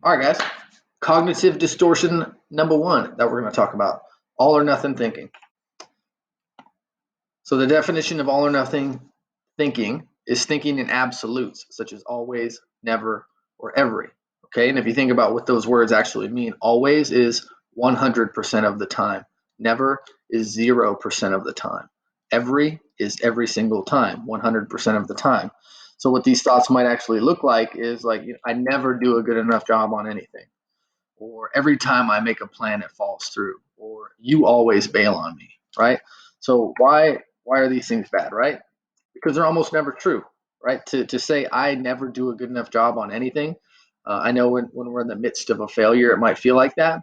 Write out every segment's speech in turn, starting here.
All right, guys. Cognitive distortion number one that we're going to talk about, all or nothing thinking. So the definition of all or nothing thinking is thinking in absolutes, such as always, never, or every. Okay, and if you think about what those words actually mean, always is 100% of the time. Never is 0% of the time. Every is every single time, 100% of the time. So what these thoughts might actually look like is like, I never do a good enough job on anything, or every time I make a plan, it falls through, or you always bail on me, right? So why are these things bad, right? Because they're almost never true, right? To say I never do a good enough job on anything, I know when we're in the midst of a failure, it might feel like that.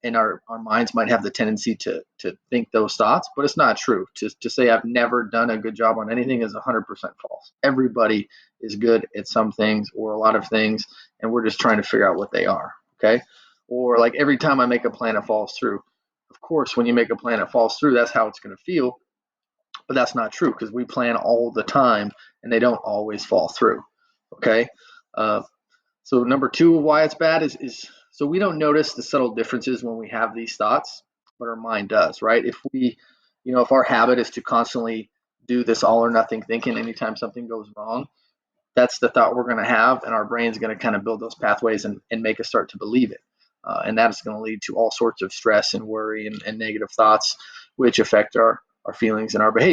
And our minds might have the tendency to think those thoughts, but it's not true. To say I've never done a good job on anything is 100% false. Everybody is good at some things or a lot of things, and we're just trying to figure out what they are, okay? Or like every time I make a plan, it falls through. Of course, when you make a plan, it falls through. That's how it's going to feel, but that's not true because we plan all the time and they don't always fall through. Okay. Uh, so number two of why it's bad is so we don't notice the subtle differences when we have these thoughts, but our mind does, right? If our habit is to constantly do this all or nothing thinking anytime something goes wrong, that's the thought we're going to have, and our brain's going to kind of build those pathways and make us start to believe it. And that is going to lead to all sorts of stress and worry and negative thoughts, which affect our feelings and our behavior.